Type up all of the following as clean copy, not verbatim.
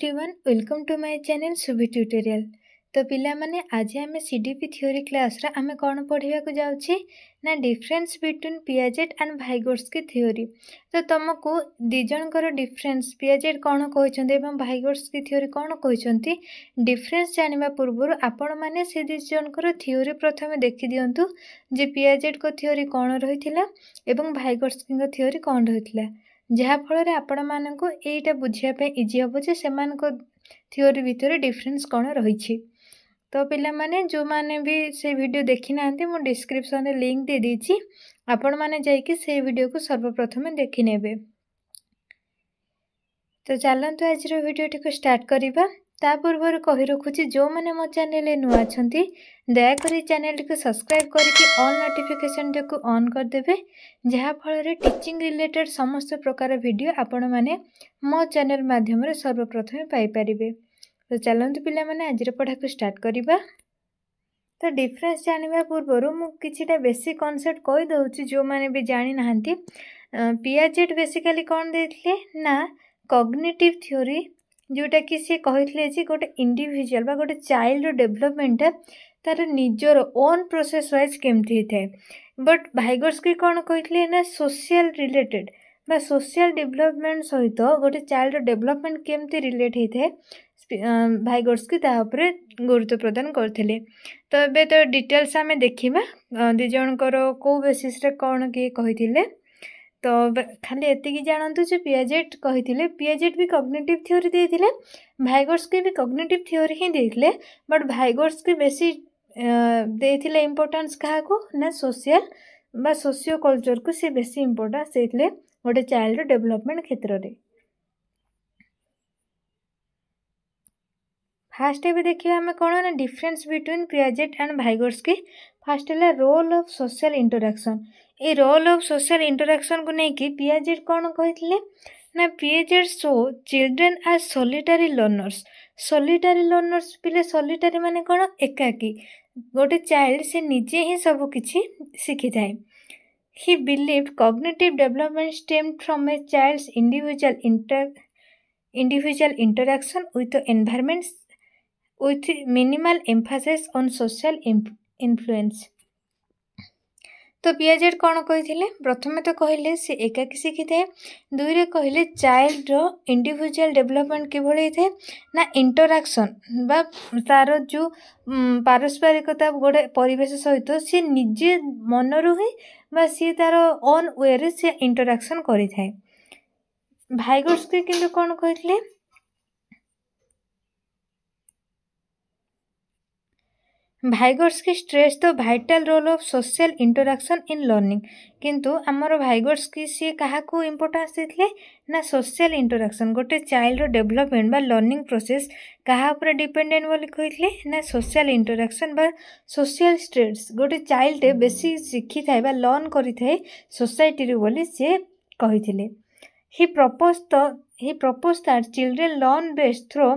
Everyone welcome to my channel Subhi tutorial. तो पिला माने आज आम सीडीपी थ्योरी क्लास रा आम कौन पढ़ा जाऊँचे ना difference between Piaget and Vygotsky theory. तो तुमको दिजणकर डिफरेंस पियाजेट कौन कहते भाइगोट्स्की थ्योरी कौन कहते डिफरेंस जानिबा पूर्व आपण मैंने से दिजणकर थ्योरी प्रथम देखि दियंतु जे पियाजेट को थ्योरी कौन रही एवं भाइगोट्स्की थ्योरी कौन रही जहाँफल आपण मानक यहीटा बुझापी इजी हम जे से थ्योरी भितर डिफरेंस कौन रही। तो पिला माने जो माने भी से वीडियो देखी ना मु डिस्क्रिप्शन रे लिंक दे दीची आपण माने जाइए से वीडियो को सर्वप्रथम देखि नेबे। तो चलते आज वीडियो को स्टार्ट करवा ता पूर्व कही रखुची जो मैंने मो चैनल नुआ अच्छा दयाकोरी चैनल को सब्सक्राइब करके ऑल नोटिफिकेशन को ऑन करदे जहाँफल टीचिंग रिलेटेड समस्त प्रकार वीडियो आपण मैंने मो चैनल माध्यम सर्वप्रथम पाइपर। तो चलते पिला माने आज पढ़ा को स्टार्ट करवा। तो डिफरेंस जानिबा पूर्व मुझे बेसिक कॉन्सेप्ट कही दउची जो माने भी जानी नाहंती। पियाजेट बेसिकली कौन देथिले ना कॉग्निटिव थ्योरी जोटा कि सी कही गोटे इंडिविजुअल बा गोटे चाइल्ड डेवलपमेंट तार निजर ओन प्रोसेस वाइज केमती होता है। बट भाइगोट्स्की कौन कही ना सोशल रिलेटेड बा सोशल डेवलपमेंट सहित गोटे चाइल्ड डेवलपमेंट केमती रिलेट होता है भाइगोट्स्की तापर गुरुत्व प्रदान करते। तो ये तो डिटेल्स आम देखा दिजणकर कौ बेसिस रे कौन किए कही। तो खाली एतिकी जानतु जे पियाजेट कही पियाजेट भी कॉग्निटिव थ्योरी देथिले भाइगोट्स्की भी कॉग्निटिव थ्योरी ही देथिले बट भाइगोट्स्की बेसी देथिले इंपोर्टेंस काहाको ना सोशल बा सोशियो कल्चर को से बेसी इंपोर्टेंस देथिले गोटे चाइल्ड डेवलपमेंट क्षेत्र रे। फास्ट भी देखिए आम कौन ना difference between Piaget and Vygotsky. First है रोल ऑफ सोशल इंटरेक्शन। ये रोल ऑफ सोशल इंटरेक्शन को लेकिन पियाजेट कौन कही ना Piaget show children as solitary learners. Solitary learners पिले सोलिटरी माने कौन एकाकी गोटे चाइल्ड से निजे ही सब किछि शिखी थाए। He believed cognitive development stem from a child's individual interaction with environment with minimal emphasis on social influence। तो पियाजेट कौन कही प्रथम तो कहले से एकाकी शिखी थाए दुई रे कहले चाइल्ड रो इंडिविजुअल डेवलपमेंट किभली थाए ना इंटराक्शन बा तार जो पारस्परिकता गोटे परिवेश सहित सी निजे मनरू ही बा सी तार ओन वे रे से इंटराक्शन करि थाए। भाइगोट्स्की किंतु कौन कही Vygotsky stress the vital role of social interaction in learning. किंतु आमर भाइगोट्स्की सी क्या इंपोर्टेंस देते ना सोशल इंटरेक्शन गोटे चाइल्ड डेवलपमेंट बा लर्निंग प्रोसेस क्या डिपेंडेंट बोली कही ना सोशल इंटरेक्शन बा सोशल स्ट्रेस गोटे चाइल्ड बेसी शिखी थाए बा लर्न करि थाए सोसाइटी बोली सी कही। He propose that children learn best through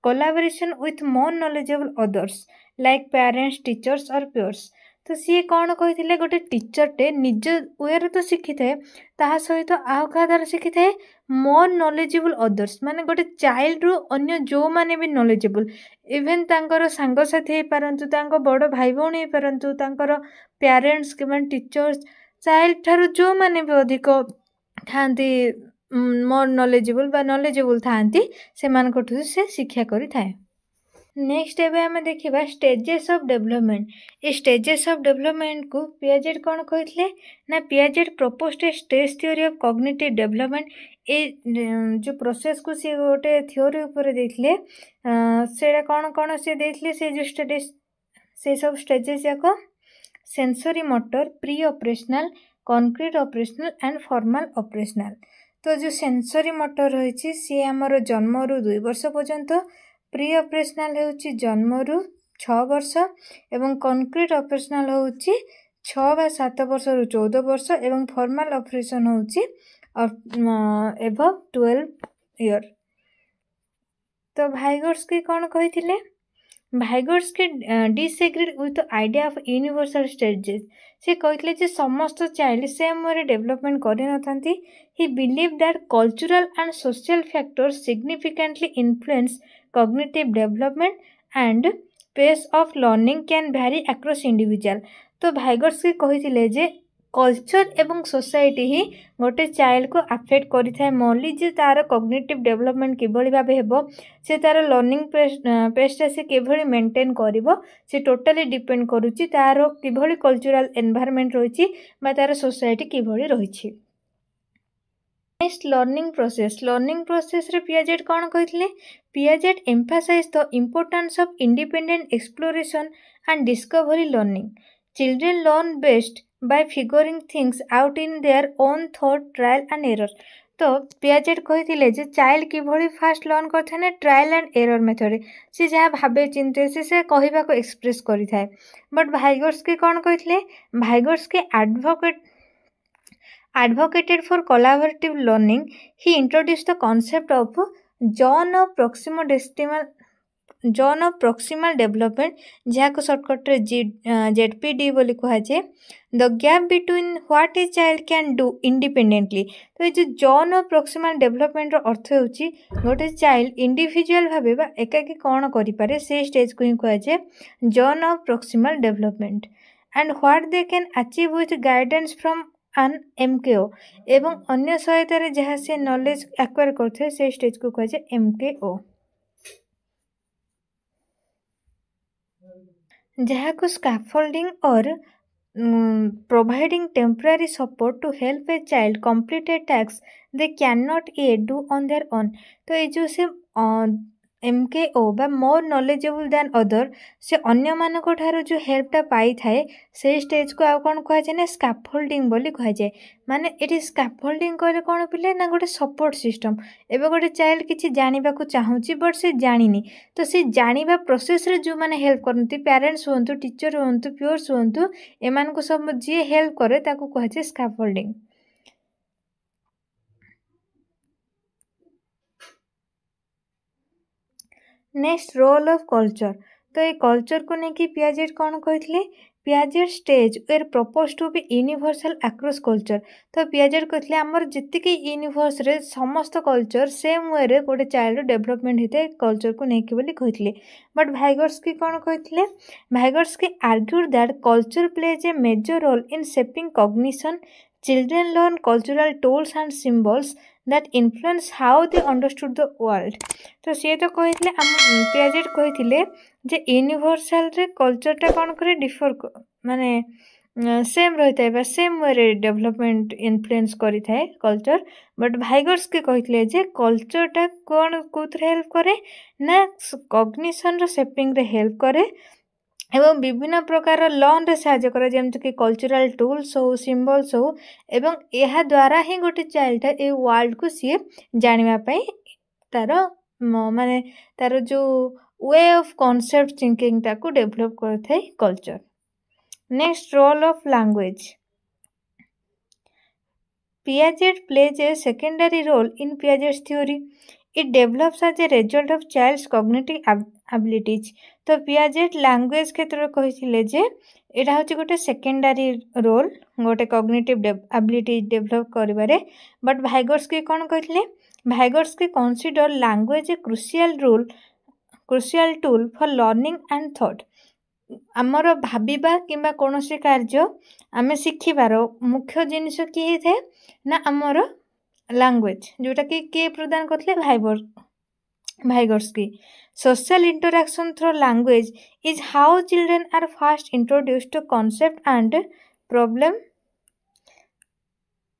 collaboration with more knowledgeable others like parents teachers और पेयर्स। तो सी कौन कही गोटे टीचरटे निज वे तो शिखी थाए ता सहित आउ क्या द्वारा शिखी थाए मोर नॉलेजेबल अदर्स माने गोटे चाइल्ड रु अन्य जो माने भी नॉलेजेबल इवेन तांकर सांगसाथी हो पारंतु तांको बड़ भाई भौणी हो पारंतु तांकर पेरेंट्स कि टीचर्स चाइल्ड ठारू जो माने भी अधिक थांती मोर नॉलेजेबल थांती से शिक्षा करि थाए। नेक्स्ट एबे आम देखा स्टेजेस ऑफ डेवलपमेंट। ये स्टेजेस ऑफ डेवलपमेंट को पियाजेट कौन कही ना Piaget proposed a stage theory of cognitive development. ए जो प्रोसेस को सी गोटे थ्योरी ऊपर देथिले से कौन कौन से देथिले से जो स्टेज से सब स्टेजेस जाक sensory motor pre operational concrete operational and formal operational. तो जो सेंसरी मोटर रही सी आमर जन्म रु 2 वर्ष पर्यंत प्री ऑपरेशनल होउची जन्म रु 6 वर्ष एवं कॉन्क्रीट ऑपरेशनल होउची 6 बा 7 वर्ष रु 14 वर्ष एवं फॉर्मल ऑपरेशन होउची एबव 12 ईयर। तो भाइगोट्स्की कौन कही Vygotsky disagreed with the idea of universal stages. से कहते जे समस्त चाइल्ड सेम वे डेवलपमेंट कर he believed that cultural and social factors significantly influence cognitive development and pace of learning can vary across individual। तो भाइगर्स्की कहते जे culture एवं society ही गोटे child को अफेक्ट करिथाय मोनली जे तार कॉग्निटिव डेवलपमेंट किभଳି भाबे हेबो से तार लर्निंग पेस्टा से किभଳି मेंटेन करिवो से टोटली डिपेंड करूची तार किभଳି कल्चरल एनवायरनमेंट रहिछि बा तार सोसाइटी किभଳି रहिछि। नेक्स्ट लर्निंग प्रोसेस रे पियाजेट कौन कहते Piaget emphasise the importance of independent exploration and discovery learning. Children learn best by figuring things out in their own thought trial and error। तो Piaget कहते जे child किभଳି fast learn करथे ना trial and error method से जहाँ भावे चिंते से कहवा को express करिथाय। But Vygotsky कौन कहते भाइगर्स्की advocated for collaborative learning। he introduced the concept of zone of proximal development जहाँ को शॉर्टकट रे ZPD बोली कहा जाए। The gap between what a child can do independently. तो ये जो जोन ऑफ प्रोक्सिमल डेवलपमेंट अर्थ होची गोटे चाइल्ड इंडिविजुअल भाबे बा एकाकी कौन करि पारे से स्टेज को ही कहा जाए zone of proximal development and what they can achieve with guidance from an MKO एवं अन्य सहायता जहाँ से नॉलेज एक्वायर करते से स्टेज को कहा जाए MKO। जहाँ को स्कैफोल्डिंग और providing temporary support to help a child complete a task they cannot yet do on their own। तो ये जो से MKO बा मोर नॉलेजेबल दैन अदर से अन्य मानक ठारो जो हेल्पटा पाई थाए से स्टेज को आ कौन कहा जाए ना स्कैफोल्डिंग बोली कहा जाए। माने ये स्कैफोल्डिंग कहले कौन पिले ना गोटे सपोर्ट सिस्टम। एवं गोटे चाइल्ड किसी जानवा चाहूँगी बट से जानी तो से जानवा प्रोसेस रे जो माने हेल्प करती पेरेंट्स हूँ टीचर हूँ प्योर्स हूँ एमान को सब जी हेल्प करे ताको कहा जाए scaffolding. Next role of culture. तो ये कल्चर को लेकिन पियाजेट कौन कहते Piaget stage were propose to be universal across culture. तो पियाजेट कहते आमर जी यूनिवर्स रे समस्त कल्चर सेम वे रे गोटे चाइल्ड डेवलपमेंट होता है कल्चर को लेकिन बोली कहते। बट भाइगर्स्की कौन कहते Vygotsky argued that culture plays a major role in shaping cognition. Children learn cultural tools and symbols that influence how they understood the world। तो सी तो कहते पियाजेट कहते जे यूनिवर्सल रे कल्चरटा कौन करे डिफर माने सेम रही है सेम वे रे डेवलपमेंट इन्फ्लुएंस करी थाए कल्चर। बट भाइगर्स्की कहते जे कल्चरटा कौन कौन हेल्प करे ना कॉग्निशन रो शेपिंग रे हेल्प करे एवं विभिन्न प्रकार लर्न रे साहाय्य करे जेमति कि कल्चरल टूल्स हो सिम्बल्स हो एवं यह द्वारा ही गोटे चाइल्ड ए वर्ल्ड को सी जानिबा पई तार माने तार जो वे ऑफ कॉन्सेप्ट थिंकिंग ताको डेवलप करथाय culture. Next role of language. Piaget plays a secondary role in Piaget's theory. It develops as a result of child's cognitive abilities. तो पियाजेट लैंग्वेज क्षेत्र कहते जे यहाँ हूँ गोटे सेकेंडरी रोल गोटे कॉग्निटिव एबिलिटी डेवलप करिबारे। बट भाइगर्स्की कौन कहते Vygotsky consider language a crucial tool for learning and thought. आमर भाबिबा किंबा कोनोसी कार्य आमे शिखिबार मुख्य जिनिस किए थे ना आमर लैंग्वेज जोटा कि किए प्रदान करते भाइगर्स्की। Social interaction through language is how children are first introduced to concept and problem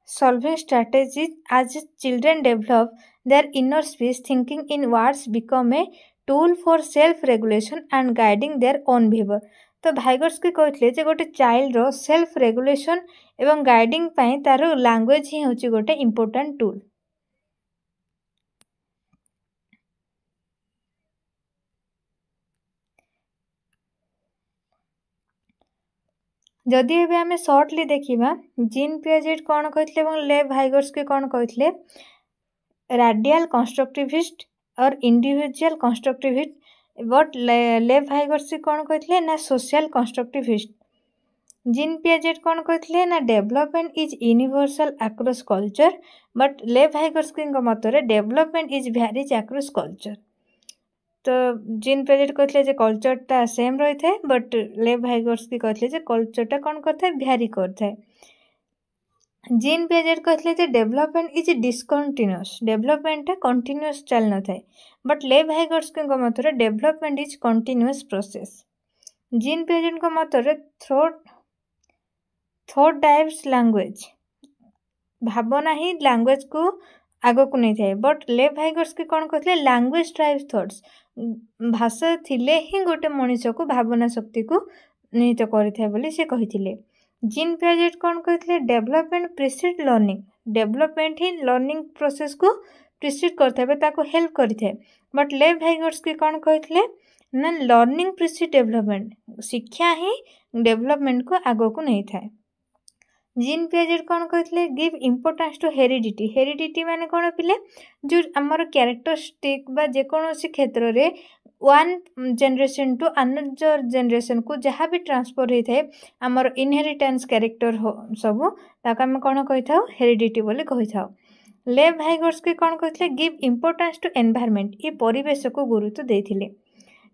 solving strategies। as children develop their inner space thinking in words become a tool for self regulation and guiding their own behavior। तो भाइगर्स्की कहते जे गोटे child रो self regulation एवं guiding पाई तार language ही होची गोटे important tool. जदि एबे आमे शॉर्टली देखिबा जीन पियाजेट कौन कहते लेव भाइगर्स्की कौन कहते राडियल कंस्ट्रक्टिविस्ट और इंडिविजुअल कंस्ट्रक्टिविस्ट बट लेव भाइगर्स्की कौन कहते ना सोशल कंस्ट्रक्टिविस्ट। जीन पियाजेट कौन कहते ना development is universal across culture, but Lev Vygotsky मतरे डेवलपमेंट इज भैरीज अक्रॉस कल्चर। तो जीन पियाजेट कहते कल्चरटा सेम रही है, बट लेव भाइगर्स्की कहते कल्चरटा कौन करता है भ्यारी करता है। जीन पियाजेट कहते डेवलपमेंट इज डिसकंटिन्यूअस, डेवलपमेंटा कंटिन्यूअस चल न थाए, बट लेव भाइगर्स्की मतरे development is continuous process. Gene Piaget मतरे थॉट ड्राइव्स लैंग्वेज, भावना ही लैंग्वेज को आग को नहीं थाए, बट लेव भाइगर्स्की कौन कहते लैंग्वेज ड्राइव्स थॉट्स, भाषा थिले ही गोटे मनीष को भावना शक्ति को निहित करिथाए बोली से कहिथिले। जीन पियाजेट कौन कहते डेवलपमेंट प्रिसीड लर्निंग, डेवलपमेंट ही लर्निंग प्रोसेस को प्रिसीड करता ताको हेल्प करिथाए, बट लेव भाइगर्स्की कौन कहते ना लर्निंग प्रिसीड डेवलपमेंट, शिक्षा ही डेवलपमेंट को आग को नहीं थाए। जीन पियाजेट कौन कहते give importance to heredity, heredity माने कौन पिले जो आमर क्यारेक्टरिस्टिक बा जेकोसी क्षेत्र में one generation to another generation को जहाँ भी ट्रांसफर होता है आमर इनहेरिटेंस कैरेक्टर सबू ताको आम कौन कही था हेरिडिटी बोली कही था। लेव भाइगर्स्की कौन कहते गिव इम्पोर्टान्स टू एनवायरनमेंट, ये परिवेश को गुरुत्व देथिले।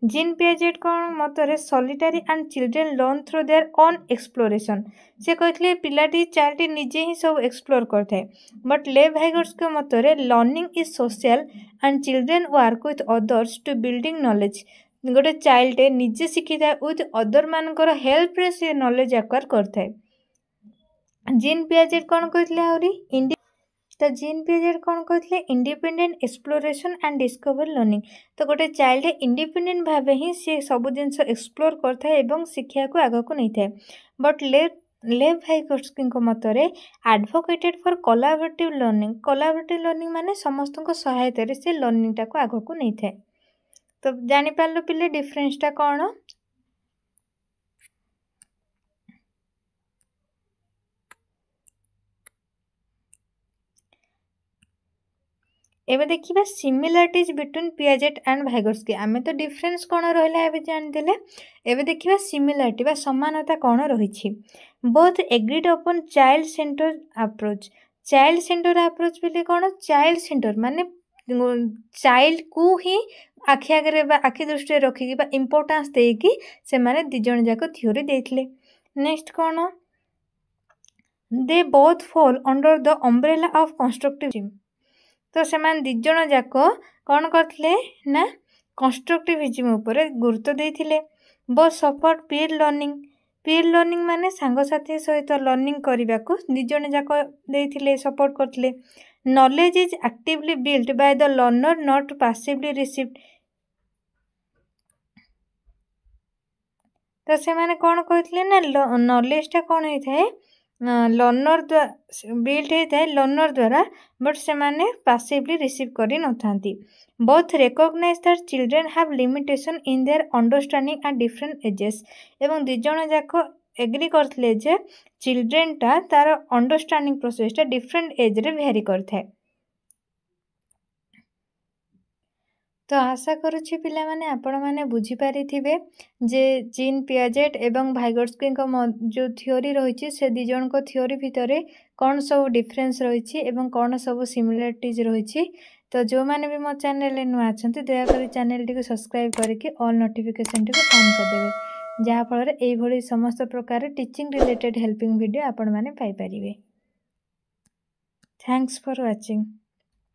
जीन पियाजेट कौन मतरे solitary and children learn through their own exploration, से कहते पिलाटी चाइल्ड निजे ही सब एक्सप्लोर करता है, बट लेव भाइगर्स्की मतरे learning is social and children work with others to building knowledge, गोटे चाइल्ड निजे शिखी था विथ अदर मानकर हेल्प रे से नॉलेज एक्वायर करता है। जीन पियाजेट कौन कहते आहरी तो जीन पियाजेट कौन कहते independent exploration and discover learning, तो गोटे चाइल्ड इंडिपेंडेंट भाव ही सी सब जिन एक्सप्लोर करता है और शिक्षा को आग को नहीं थाए, बट लेव भाइगर्स्की मतरे advocated for collaborative learning, collaborative learning माने समस्त सहायता से लर्निंगटा को आग को नहीं थाए। तो जानीपार पिले डिफरेन्सटा कौन। एबे देखिबा सिमिलरिटीज बिटवीन पियाजेट एंड भाइगर्स्की, आमे तो डिफरेंस कौन रहिला एबे जानिदेले, एबे देखिबा सिमिलरिटी बा समानता कौन रहिछि। Both agreed upon child center approach, child center approach बोले कौन चाइल्ड सेंटर माने चाइल्ड को ही आखि आगे आखि दृष्टि रखिकी बा इंपोर्टेंस देकी से माने दि जण जाक थ्योरी देथिले। नेक्स्ट कौन they both fall under the umbrella of constructivism, तो से दिज जाक कौन करते ना कंस्ट्रक्टिविज्म उपरे गुरुत्व देथिले। Both support peer learning, peer learning माने सांगसाथी सहित लर्निंग करने को दिज जाक देथिले सपोर्ट करथिले। Knowledge is actively built by the learner not passively received, तो से माने कौन कहथिले ना नॉलेजटा कौन होता है लर्नर बिल्ड होता है लर्नर द्वारा, बट से माने पैसिवली रिसीव करी न थांती। Both recognize that children have limitation in their understanding at different ages, एवं दिज जण जाक एग्री करथिले जे चिल्ड्रेनटा तार अंडरस्टैंडिंग प्रोसेसटा डिफरेंट एज रे वेरी करथाय। तो आशा करुछि पिला माने आपण माने बुझी पारिथिबे जे जीन पियाजेट एवं भाइगर्स्की जो थ्योरी रही से दी जन को थ्योरी भितर कौन सब डिफरेंस रही एवं कौन सब सिमिलरिटीज रही। तो जो माने भी मो चैनल नुआ अच्छा दयाकोरी चैनल टी सब्सक्राइब करके ऑल नोटिफिकेशन टी ऑन करदेवे, जहाँफल ये समस्त प्रकार टीचिंग रिलेटेड हेल्पिंग वीडियो आपण माने पाई परिबे। Thanks for watching.